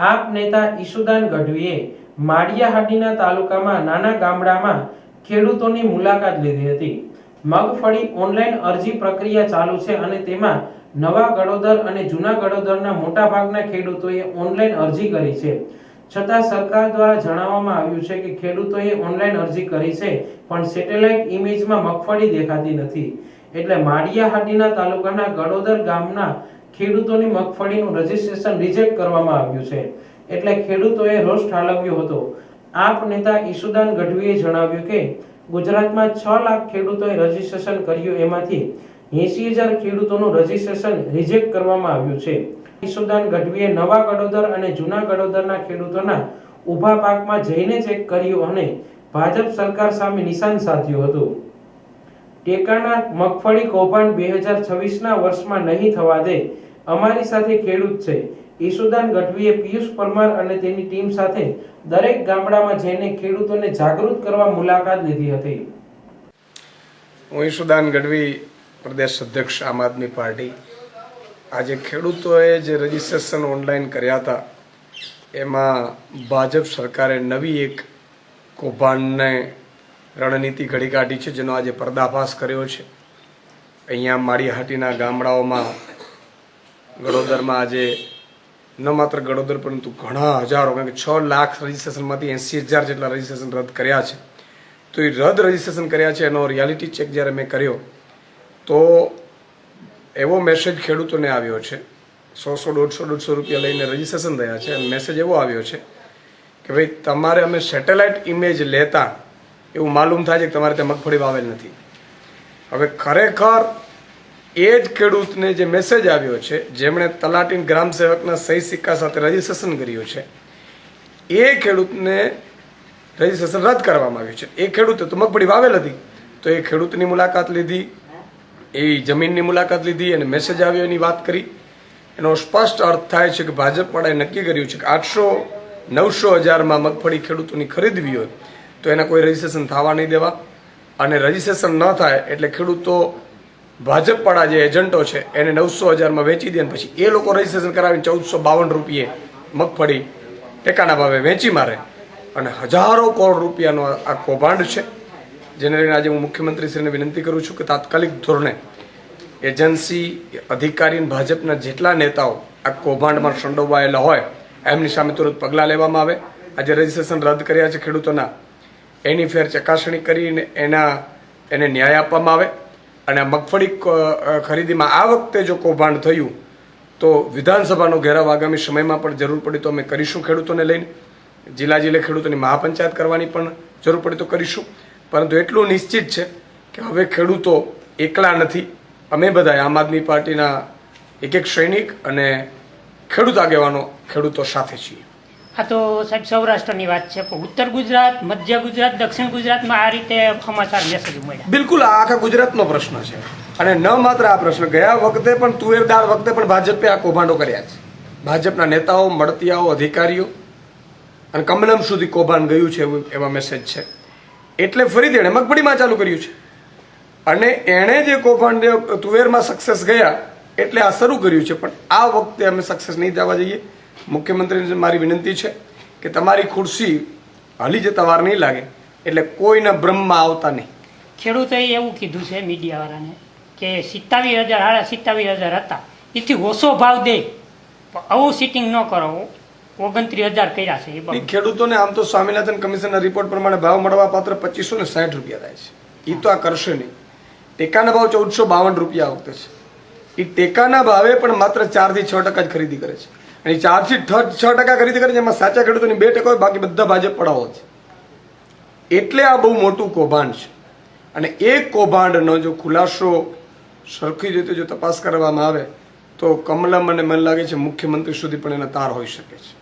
આપ નેતા ઈશુદાન ગઢવીએ માળિયાહાટીના તાલુકામાં નાના ગામડામાં ખેડૂતોની મુલાકાત લીધી હતી। મગફળી ઓનલાઈન અરજી પ્રક્રિયા ચાલુ છે અને તેમાં નવા ગડોદર અને જૂના ગડોદરના મોટાભાગના ખેડૂતોએ ઓનલાઈન અરજી કરી છે। છતાં સરકાર દ્વારા જણાવવામાં આવ્યું છે કે ખેડૂતોએ ઓનલાઈન અરજી કરી છે પણ સેટેલાઇટ ઇમેજમાં મગફળી દેખાતી નથી। એટલે માળિયાહાટીના તાલુકાના ગડોદર ગામના ખેડૂતોની મગફળીનું રજીસ્ટ્રેશન રિજેક્ટ કરવામાં આવ્યું છે। એટલે ખેડૂતોએ રોષ ઠાલવ્યો હતો। આપ નેતા ઈશુદાન ગઢવીએ જણાવ્યું કે ગુજરાતમાં 6 લાખ ખેડૂતોએ રજીસ્ટ્રેશન કર્યું, એમાંથી 80,000 ખેડૂતોનું રજીસ્ટ્રેશન રિજેક્ટ કરવામાં આવ્યું છે। ઈશુદાન ગઢવીએ નવા ગડોદર અને જૂના ગડોદરના ખેડૂતોના ઊભા પાકમાં જઈને ચેક કર્યું અને ભાજપ સરકાર સામે નિશાન સાધ્યું હતું। ટેકાના મગફળી કૌભાંડ 2026ના વર્ષમાં નહીં થવા દે, અમારી સાથે ખેડૂત છે। ઈશુદાન ગઢવીએ પિયુષ પરમાર અને તેની ટીમ સાથે દરેક ગામડામાં જઈને ખેડૂતોને જાગૃત કરવા મુલાકાત લીધી હતી। હું ઈશુદાન ગઢવી, પ્રદેશ અધ્યક્ષ આમ આદમી પાર્ટી। આજે ખેડૂતોએ જે રજીસ્ટ્રેશન ઓનલાઈન કર્યા હતા એમાં ભાજપ સરકારે નવી એક કૌભાંડને રણનીતિ ઘડી કાઢી છે, જેનો આજે પર્દાફાશ કર્યો છે। અહીંયા માળિયાહાટીના ગામડાઓમાં ગડોદરમાં આજે ન માત્ર ગડોદર પરંતુ ઘણા હજારો, કારણ કે 6 લાખ રજીસ્ટ્રેશનમાંથી 80,000 જેટલા રજીસ્ટ્રેશન રદ કર્યા છે। તો એ રદ રજીસ્ટ્રેશન કર્યા છે એનો રિયાલિટી ચેક જ્યારે મેં કર્યો તો એવો મેસેજ ખેડૂતોને આવ્યો છે, 100-150 રૂપિયા લઈને રજીસ્ટ્રેશન થયા છે અને મેસેજ એવો આવ્યો છે કે ભાઈ તમારે અમે સેટેલાઇટ ઇમેજ લેતા એવું માલુમ થાય છે કે તમારે ત્યાં મગફળી વાવેલ નથી। હવે ખરેખર એ જ ખેડૂતને જે મેસેજ આવ્યો છે, જેમણે તલાટી ગ્રામ સેવકના સહી સિક્કા સાથે રજીસ્ટ્રેશન કર્યું છે, એ ખેડૂતને રજીસ્ટ્રેશન રદ કરવામાં આવ્યું છે। એ ખેડૂતે તો મગફળી વાવેલ હતી, તો એ ખેડૂતની મુલાકાત લીધી, એ જમીનની મુલાકાત લીધી અને મેસેજ આવ્યો એની વાત કરી। એનો સ્પષ્ટ અર્થ થાય છે કે ભાજપવાળાએ નક્કી કર્યું છે કે 800-900 હજારમાં મગફળી ખેડૂતોની ખરીદવી હોય તો એના કોઈ રજીસ્ટ્રેશન થવા નહીં દેવા, અને રજીસ્ટ્રેશન ન થાય એટલે ખેડૂતો ભાજપવાળા જે એજન્ટો છે એને 900,000માં વેચી દે અને પછી એ લોકો રજીસ્ટ્રેશન કરાવીને 1452 રૂપિયે મગફળી ટેકાના ભાવે વેચી મારે, અને હજારો કરોડ રૂપિયાનો આ કૌભાંડ છે। જેને લઈને આજે હું મુખ્યમંત્રીશ્રીને વિનંતી કરું છું કે તાત્કાલિક ધોરણે એજન્સી અધિકારી ભાજપના જેટલા નેતાઓ આ કૌભાંડમાં સંડોવાયેલા હોય એમની સામે તુરંત પગલાં લેવામાં આવે। આજે રજીસ્ટ્રેશન રદ કર્યા છે ખેડૂતોના, એની ફેર ચકાસણી કરીને એને ન્યાય આપવામાં આવે, અને મગફળી ખરીદીમાં આ વખતે જો કૌભાંડ થયું તો વિધાનસભાનો ઘેરાવ આગામી સમયમાં પણ જરૂર પડી તો અમે કરીશું। ખેડૂતોને લઈને જિલ્લે ખેડૂતોની મહાપંચાયત કરવાની પણ જરૂર પડી તો કરીશું, પરંતુ એટલું નિશ્ચિત છે કે હવે ખેડૂતો એકલા નથી। અમે બધા આમ આદમી પાર્ટીના એક સૈનિક અને ખેડૂત આગેવાનો ખેડૂતો સાથે છીએ। આ તો સાહેબ સૌરાષ્ટ્રની વાત છે, પણ ઉત્તર ગુજરાત, મધ્ય ગુજરાત, દક્ષિણ ગુજરાતમાં આ રીતે સમાચાર મેસેજ મળ્યા। બિલકુલ આ આખા ગુજરાતનો પ્રશ્ન છે, અને ન માત્ર આ પ્રશ્ન, ગયા વખતે પણ તુવેરદાર વખતે પણ ભાજપે આ કૌભાંડો કર્યા છે। ભાજપના નેતાઓ, મળતિયાઓ, અધિકારીઓ અને કમલમ સુધી કૌભાંડ ગયું છે એવા મેસેજ છે। એટલે ફરી તેણે મગફળીમાં ચાલુ કર્યું છે, અને એણે જે કૌભાંડ તુવેરમાં સક્સેસ ગયા એટલે આ શરૂ કર્યું છે, પણ આ વખતે અમે સક્સેસ નહીં જવા જઈએ। મુખ્યમંત્રીને મારી વિનંતી છે કે તમારી ખુરશી હાલી જતા વાર નહીં લાગે, એટલે કોઈના ભ્રમમાં આવતા નહીં। ખેડૂતોએ એવું કીધું છે મીડિયાવાળાને કે 27,000 હતા, એથી ઓછો ભાવ દે, આવું સિટિંગ ન કરો, 29,000 કર્યા છે। એ ખેડૂતોને આમ તો સ્વામિનાથન કમિશનના રિપોર્ટ પ્રમાણે ભાવ મળવા પાત્ર 2560 રૂપિયા થાય છે, એ તો આ કરશે નહીં। ટેકાના ભાવ 1452 રૂપિયા આ વખતે છે, એ ટેકાના ભાવે પણ માત્ર 4-6% જ ખરીદી કરે છે, અને 4-6% ખરીદી કરે છે, એમાં સાચા ખેડૂતોની 2% હોય, બાકી બધા ભાજપ પડાવો છે। એટલે આ બહુ મોટું કૌભાંડ છે, અને એ કૌભાંડનો જો ખુલાસો સરખી રીતે જો તપાસ કરવામાં આવે તો કમલમ અને મને લાગે છે મુખ્યમંત્રી સુધી પણ એના તાર હોઈ શકે છે।